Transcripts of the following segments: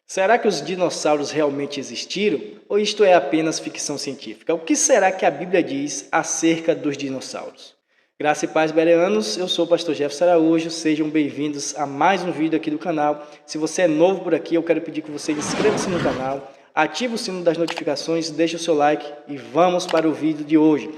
Será que os dinossauros realmente existiram ou isto é apenas ficção científica? O que será que a Bíblia diz acerca dos dinossauros? Graça e paz, bereanos, eu sou o pastor Jefferson Araújo, sejam bem-vindos a mais um vídeo aqui do canal. Se você é novo por aqui, eu quero pedir que você inscreva-se no canal, ative o sino das notificações, deixe o seu like e vamos para o vídeo de hoje.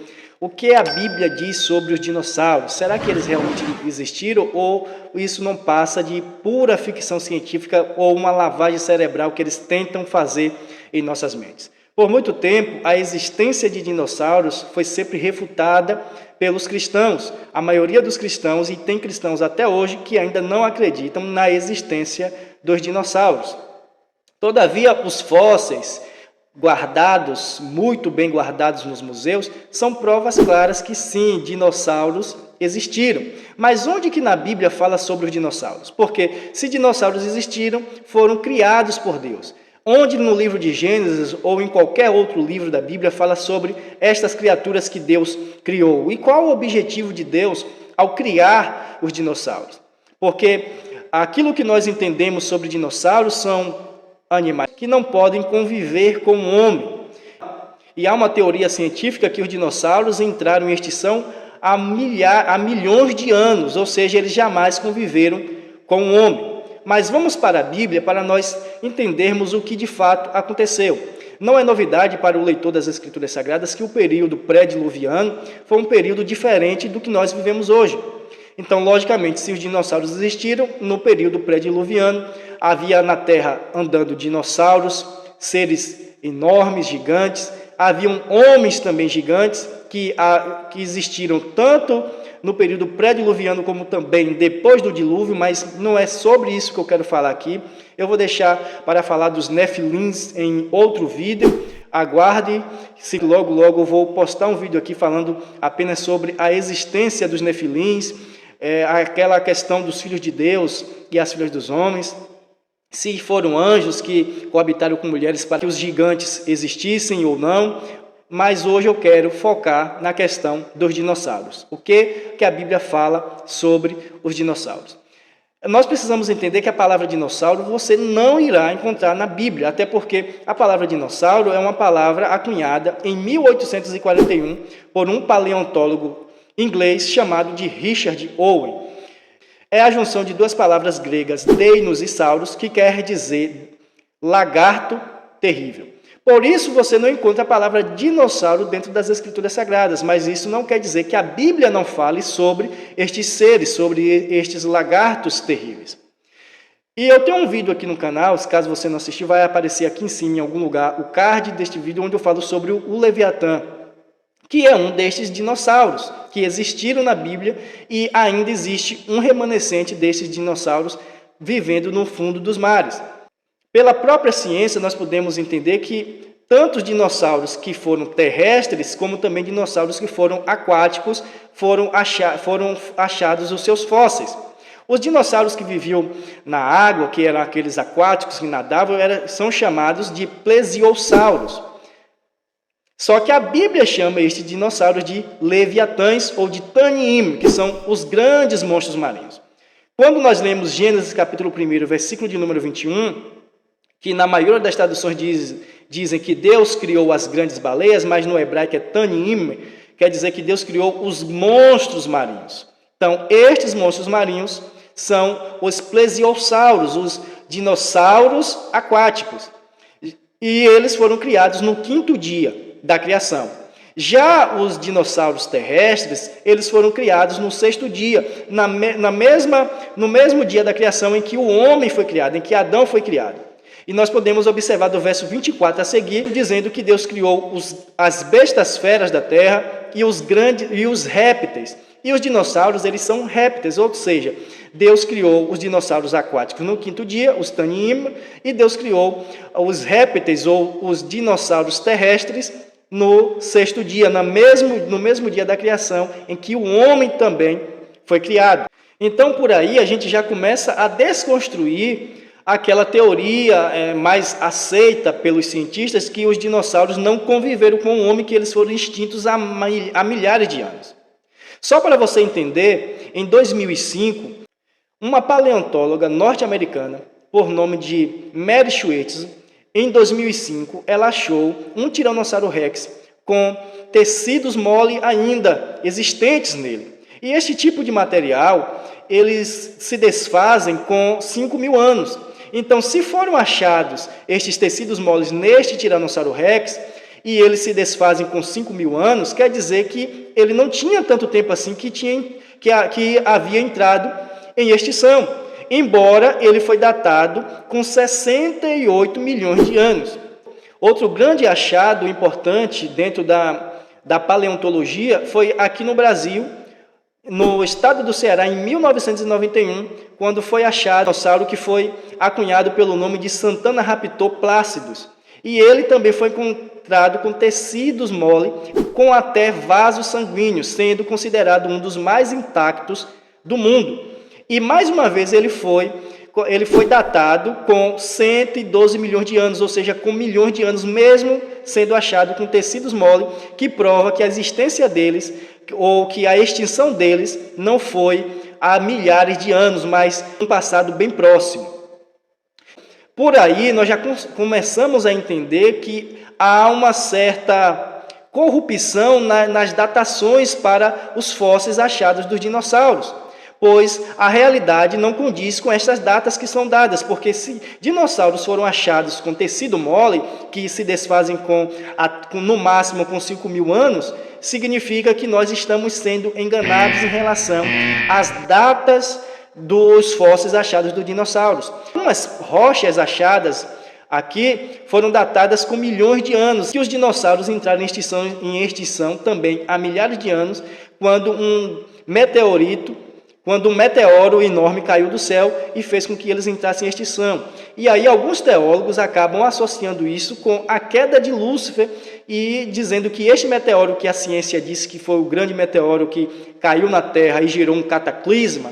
O que a Bíblia diz sobre os dinossauros? Será que eles realmente existiram ou isso não passa de pura ficção científica ou uma lavagem cerebral que eles tentam fazer em nossas mentes? Por muito tempo, a existência de dinossauros foi sempre refutada pelos cristãos. A maioria dos cristãos, e tem cristãos até hoje, que ainda não acreditam na existência dos dinossauros. Todavia, os fósseis guardados, muito bem guardados nos museus, são provas claras que sim, dinossauros existiram. Mas onde que na Bíblia fala sobre os dinossauros? Porque se dinossauros existiram, foram criados por Deus. Onde no livro de Gênesis ou em qualquer outro livro da Bíblia fala sobre estas criaturas que Deus criou? E qual o objetivo de Deus ao criar os dinossauros? Porque aquilo que nós entendemos sobre dinossauros são animais que não podem conviver com o homem. E há uma teoria científica que os dinossauros entraram em extinção há milhões de anos, ou seja, eles jamais conviveram com o homem. Mas vamos para a Bíblia para nós entendermos o que de fato aconteceu. Não é novidade para o leitor das Escrituras Sagradas que o período pré-diluviano foi um período diferente do que nós vivemos hoje. Então, logicamente, se os dinossauros existiram, no período pré-diluviano, havia na Terra andando dinossauros, seres enormes, gigantes, haviam homens também gigantes que existiram tanto no período pré-diluviano como também depois do dilúvio, mas não é sobre isso que eu quero falar aqui. Eu vou deixar para falar dos Nefilins em outro vídeo. Aguarde, se logo eu vou postar um vídeo aqui falando apenas sobre a existência dos Nefilins, aquela questão dos filhos de Deus e as filhas dos homens, se foram anjos que coabitaram com mulheres para que os gigantes existissem ou não, mas hoje eu quero focar na questão dos dinossauros. O que a Bíblia fala sobre os dinossauros? Nós precisamos entender que a palavra dinossauro você não irá encontrar na Bíblia, até porque a palavra dinossauro é uma palavra acunhada em 1841 por um paleontólogo inglês chamado de Richard Owen. É a junção de duas palavras gregas, deinos e sauros, que quer dizer lagarto terrível. Por isso você não encontra a palavra dinossauro dentro das Escrituras Sagradas, mas isso não quer dizer que a Bíblia não fale sobre estes seres, sobre estes lagartos terríveis. E eu tenho um vídeo aqui no canal, caso você não assistiu, vai aparecer aqui em cima em algum lugar o card deste vídeo, onde eu falo sobre o Leviatã, que é um destes dinossauros que existiram na Bíblia e ainda existe um remanescente destes dinossauros vivendo no fundo dos mares. Pela própria ciência, nós podemos entender que tanto os dinossauros que foram terrestres, como também dinossauros que foram aquáticos, foram achados os seus fósseis. Os dinossauros que viviam na água, que eram aqueles aquáticos que nadavam, são chamados de plesiosauros. Só que a Bíblia chama estes dinossauros de leviatãs ou de taniim, que são os grandes monstros marinhos. Quando nós lemos Gênesis capítulo 1, versículo de número 21, que na maioria das traduções dizem que Deus criou as grandes baleias, mas no hebraico é taniim, quer dizer que Deus criou os monstros marinhos. Então, estes monstros marinhos são os plesiosauros, os dinossauros aquáticos. E eles foram criados no 5º dia da criação. Já os dinossauros terrestres, eles foram criados no 6º dia, no mesmo dia da criação em que o homem foi criado, em que Adão foi criado. E nós podemos observar do verso 24 a seguir, dizendo que Deus criou as bestas feras da terra e os répteis. E os dinossauros, eles são répteis, ou seja, Deus criou os dinossauros aquáticos no 5º dia, os taniim, e Deus criou os répteis ou os dinossauros terrestres no 6º dia, no mesmo dia da criação, em que o homem também foi criado. Então, por aí, a gente já começa a desconstruir aquela teoria mais aceita pelos cientistas que os dinossauros não conviveram com o homem, que eles foram extintos há milhares de anos. Só para você entender, em 2005, uma paleontóloga norte-americana por nome de Mary Schweitzer, em 2005, ela achou um Tiranossauro Rex com tecidos mole ainda existentes nele. E este tipo de material, eles se desfazem com 5.000 anos. Então, se foram achados estes tecidos moles neste Tiranossauro Rex, e eles se desfazem com 5.000 anos, quer dizer que ele não tinha tanto tempo assim que havia entrado em extinção, embora ele foi datado com 68 milhões de anos. Outro grande achado importante dentro da paleontologia foi aqui no Brasil, no estado do Ceará, em 1991, quando foi achado um dinossauro que foi acunhado pelo nome de Santana raptor plácidus. E ele também foi encontrado com tecidos mole, com até vasos sanguíneos, sendo considerado um dos mais intactos do mundo. E mais uma vez ele foi datado com 112 milhões de anos, ou seja, com milhões de anos, mesmo sendo achado com tecidos mole, que prova que a existência deles, ou que a extinção deles, não foi há milhares de anos, mas um passado bem próximo. Por aí, nós já começamos a entender que há uma certa corrupção nas datações para os fósseis achados dos dinossauros, pois a realidade não condiz com estas datas que são dadas, porque se dinossauros foram achados com tecido mole, que se desfazem no máximo com 5.000 anos, significa que nós estamos sendo enganados em relação às datas dos fósseis achados dos dinossauros. Algumas rochas achadas aqui foram datadas com milhões de anos, que os dinossauros entraram em extinção também há milhares de anos, quando um meteoro enorme caiu do céu e fez com que eles entrassem em extinção. E aí alguns teólogos acabam associando isso com a queda de Lúcifer e dizendo que este meteoro, que a ciência disse que foi o grande meteoro que caiu na Terra e gerou um cataclisma,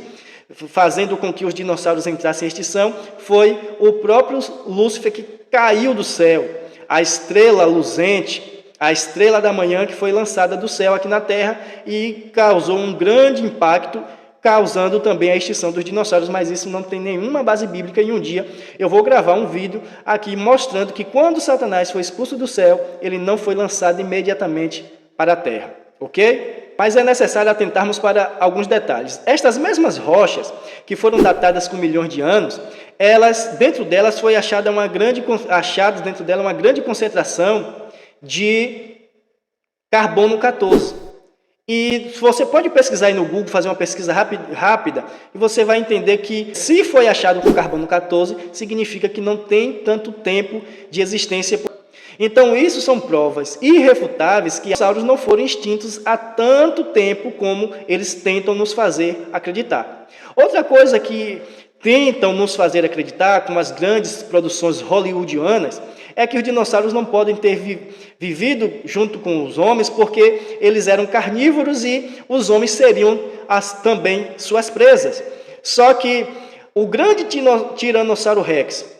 fazendo com que os dinossauros entrassem em extinção, foi o próprio Lúcifer que caiu do céu, a estrela luzente, a estrela da manhã que foi lançada do céu aqui na Terra e causou um grande impacto, causando também a extinção dos dinossauros, mas isso não tem nenhuma base bíblica. E um dia eu vou gravar um vídeo aqui mostrando que quando Satanás foi expulso do céu, ele não foi lançado imediatamente para a Terra, ok? Mas é necessário atentarmos para alguns detalhes. Estas mesmas rochas, que foram datadas com milhões de anos, dentro delas foi achada uma grande concentração de carbono 14. E você pode pesquisar aí no Google, fazer uma pesquisa rápida, e você vai entender que se foi achado com carbono 14, significa que não tem tanto tempo de existência. Então, isso são provas irrefutáveis que os dinossauros não foram extintos há tanto tempo como eles tentam nos fazer acreditar. Outra coisa que tentam nos fazer acreditar, com as grandes produções hollywoodianas, é que os dinossauros não podem ter vivido junto com os homens porque eles eram carnívoros e os homens seriam também suas presas. Só que o grande Tiranossauro Rex,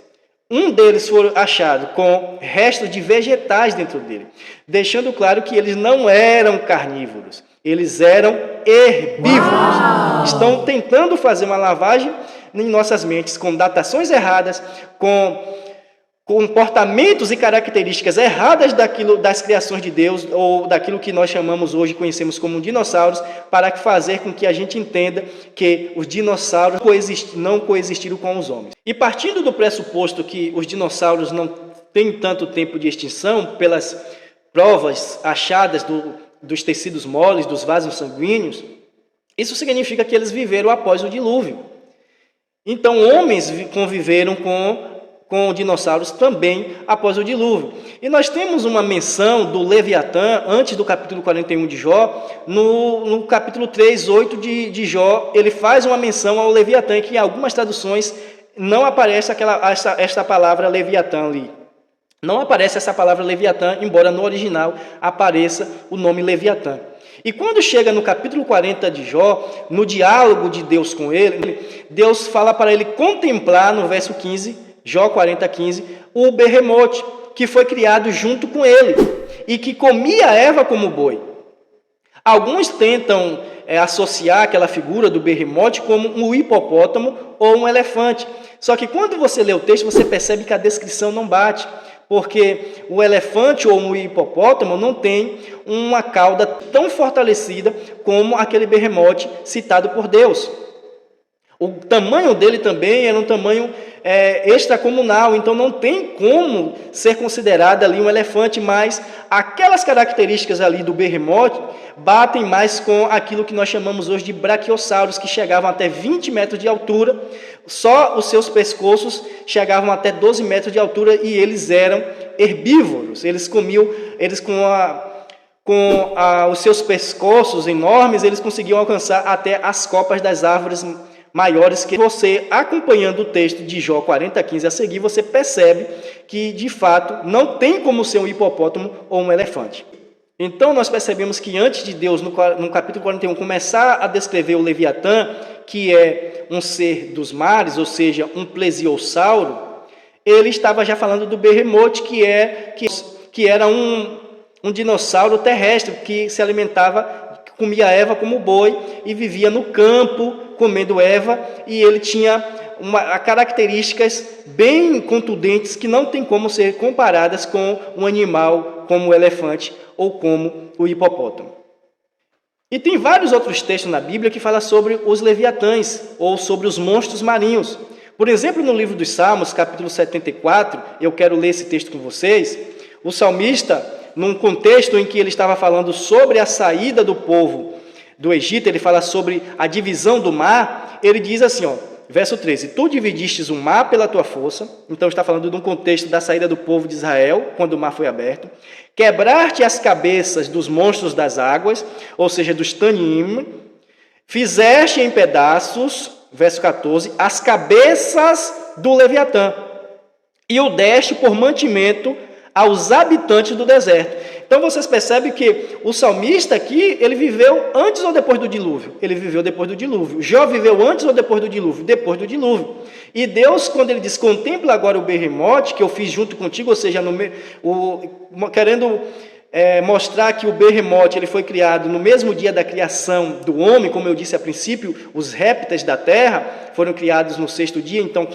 um deles foi achado com restos de vegetais dentro dele, deixando claro que eles não eram carnívoros, eles eram herbívoros. Uau! Estão tentando fazer uma lavagem em nossas mentes com datações erradas, com comportamentos e características erradas das criações de Deus, ou daquilo que nós chamamos hoje, conhecemos como dinossauros, para fazer com que a gente entenda que os dinossauros não coexistiram com os homens. E partindo do pressuposto que os dinossauros não têm tanto tempo de extinção, pelas provas achadas dos tecidos moles, dos vasos sanguíneos, isso significa que eles viveram após o dilúvio. Então, homens conviveram com dinossauros também após o dilúvio. E nós temos uma menção do Leviatã, antes do capítulo 41 de Jó, no capítulo 3, 8 de Jó, ele faz uma menção ao Leviatã, que em algumas traduções não aparece esta palavra Leviatã ali. Não aparece essa palavra Leviatã, embora no original apareça o nome Leviatã. E quando chega no capítulo 40 de Jó, no diálogo de Deus com ele, Deus fala para ele contemplar, no verso 15, Jó 40:15, o berremote, que foi criado junto com ele, e que comia Eva como boi. Alguns tentam associar aquela figura do berremote como um hipopótamo ou um elefante. Só que quando você lê o texto, você percebe que a descrição não bate, porque o elefante ou o hipopótamo não tem uma cauda tão fortalecida como aquele berremote citado por Deus. O tamanho dele também era um tamanho extracomunal, então não tem como ser considerado ali um elefante, mas aquelas características ali do berremote batem mais com aquilo que nós chamamos hoje de braquiossauros, que chegavam até 20 metros de altura, só os seus pescoços chegavam até 12 metros de altura e eles eram herbívoros, eles comiam, eles com os seus pescoços enormes, eles conseguiam alcançar até as copas das árvores maiores, que você, acompanhando o texto de Jó 40:15 a seguir, você percebe que, de fato, não tem como ser um hipopótamo ou um elefante. Então, nós percebemos que antes de Deus, no capítulo 41, começar a descrever o Leviatã, que é um ser dos mares, ou seja, um plesiosauro, ele estava já falando do berremote, que era um dinossauro terrestre, que se alimentava, comia erva como boi e vivia no campo, comendo erva, e ele tinha características bem contundentes que não tem como ser comparadas com um animal como o elefante ou como o hipopótamo. E tem vários outros textos na Bíblia que falam sobre os leviatãs ou sobre os monstros marinhos. Por exemplo, no livro dos Salmos, capítulo 74, eu quero ler esse texto com vocês, o salmista, num contexto em que ele estava falando sobre a saída do povo do Egito, ele fala sobre a divisão do mar, ele diz assim, verso 13, tu dividistes o mar pela tua força, então está falando de um contexto da saída do povo de Israel, quando o mar foi aberto, quebraste as cabeças dos monstros das águas, ou seja, dos Tanim, fizeste em pedaços, verso 14, as cabeças do Leviatã, e o deste por mantimento aos habitantes do deserto. Então vocês percebem que o salmista aqui, ele viveu antes ou depois do dilúvio? Ele viveu depois do dilúvio. Jó viveu antes ou depois do dilúvio? Depois do dilúvio. E Deus, quando ele diz, contempla agora o berremote, que eu fiz junto contigo, ou seja, querendo mostrar que o berremote ele foi criado no mesmo dia da criação do homem, como eu disse a princípio, os répteis da terra foram criados no sexto dia, então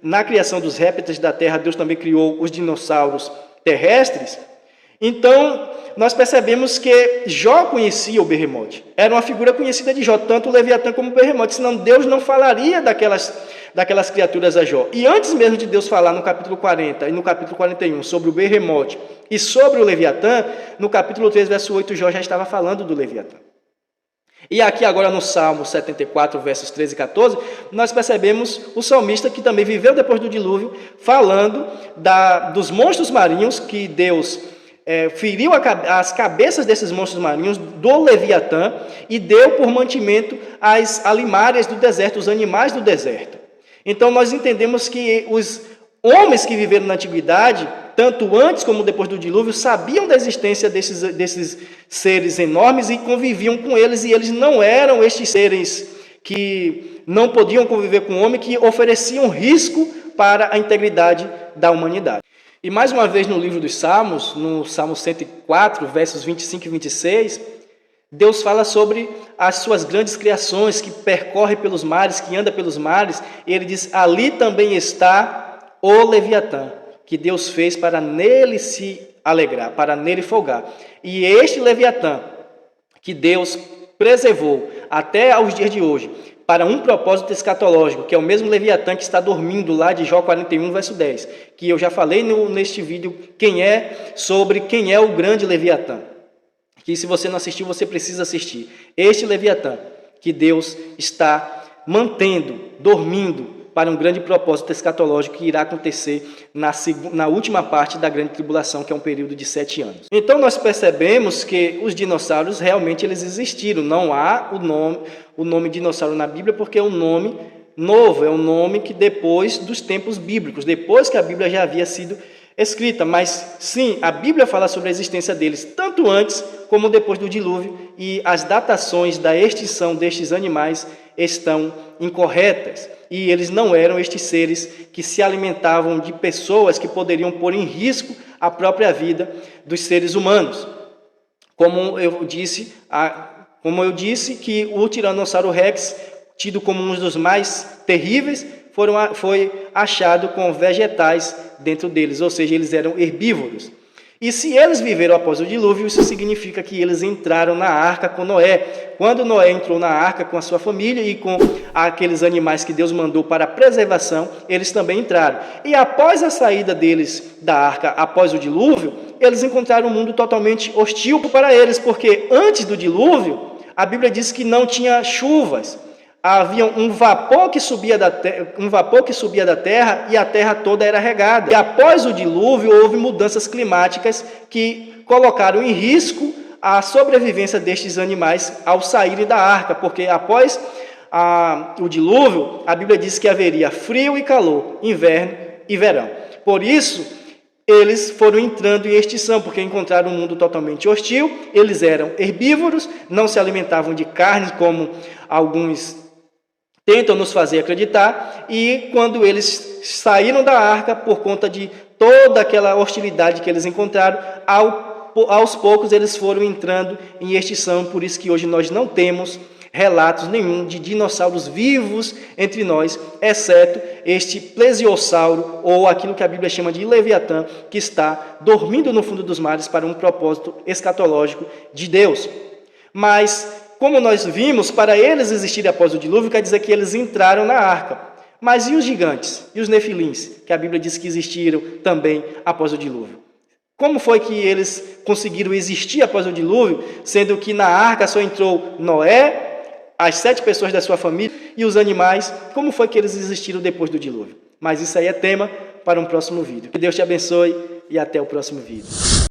na criação dos répteis da terra, Deus também criou os dinossauros terrestres. Então, nós percebemos que Jó conhecia o berremote. Era uma figura conhecida de Jó, tanto o Leviatã como o berremote, senão Deus não falaria daquelas criaturas a Jó. E antes mesmo de Deus falar no capítulo 40 e no capítulo 41 sobre o berremote e sobre o Leviatã, no capítulo 3, verso 8, Jó já estava falando do Leviatã. E aqui agora no Salmo 74, versos 13 e 14, nós percebemos o salmista que também viveu depois do dilúvio, falando dos monstros marinhos que Deus feriu as cabeças desses monstros marinhos do Leviatã e deu por mantimento as alimárias do deserto, os animais do deserto. Então nós entendemos que os homens que viveram na antiguidade, tanto antes como depois do dilúvio, sabiam da existência desses seres enormes e conviviam com eles, e eles não eram estes seres que não podiam conviver com o homem, que ofereciam risco para a integridade da humanidade. E mais uma vez no livro dos Salmos, no Salmo 104, versos 25 e 26, Deus fala sobre as suas grandes criações, que percorre pelos mares, que anda pelos mares, e ele diz, ali também está o Leviatã, que Deus fez para nele se alegrar, para nele folgar. E este Leviatã, que Deus preservou até aos dias de hoje, para um propósito escatológico, que é o mesmo Leviatã que está dormindo lá de Jó 41, verso 10, que eu já falei neste vídeo quem é o grande Leviatã, que se você não assistiu, você precisa assistir. Este Leviatã, que Deus está mantendo, dormindo, para um grande propósito escatológico que irá acontecer na última parte da grande tribulação, que é um período de 7 anos. Então nós percebemos que os dinossauros realmente eles existiram. Não há o nome dinossauro na Bíblia, porque é um nome novo, é um nome que depois dos tempos bíblicos, depois que a Bíblia já havia sido escrita. Mas sim, a Bíblia fala sobre a existência deles, tanto antes como depois do dilúvio, e as datações da extinção destes animais estão incorretas. E eles não eram estes seres que se alimentavam de pessoas que poderiam pôr em risco a própria vida dos seres humanos. Como eu disse Como eu disse, que o Tiranossauro Rex, tido como um dos mais terríveis, foi achado com vegetais dentro deles, ou seja, eles eram herbívoros. E se eles viveram após o dilúvio, isso significa que eles entraram na arca com Noé. Quando Noé entrou na arca com a sua família e com aqueles animais que Deus mandou para a preservação, eles também entraram. E após a saída deles da arca, após o dilúvio, eles encontraram um mundo totalmente hostil para eles, porque antes do dilúvio, a Bíblia diz que não tinha chuvas. Havia um vapor que subia da terra e a terra toda era regada. E após o dilúvio houve mudanças climáticas que colocaram em risco a sobrevivência destes animais ao saírem da arca, porque após o dilúvio a Bíblia diz que haveria frio e calor, inverno e verão. Por isso eles foram entrando em extinção, porque encontraram um mundo totalmente hostil. Eles eram herbívoros, não se alimentavam de carne como alguns tentam nos fazer acreditar, e quando eles saíram da arca, por conta de toda aquela hostilidade que eles encontraram, aos poucos eles foram entrando em extinção. Por isso que hoje nós não temos relatos nenhum de dinossauros vivos entre nós, exceto este plesiosauro, ou aquilo que a Bíblia chama de Leviatã, que está dormindo no fundo dos mares para um propósito escatológico de Deus. Mas como nós vimos, para eles existirem após o dilúvio, quer dizer que eles entraram na arca. Mas e os gigantes? E os nefilins? Que a Bíblia diz que existiram também após o dilúvio. Como foi que eles conseguiram existir após o dilúvio, sendo que na arca só entrou Noé, as 7 pessoas da sua família e os animais? Como foi que eles existiram depois do dilúvio? Mas isso aí é tema para um próximo vídeo. Que Deus te abençoe e até o próximo vídeo.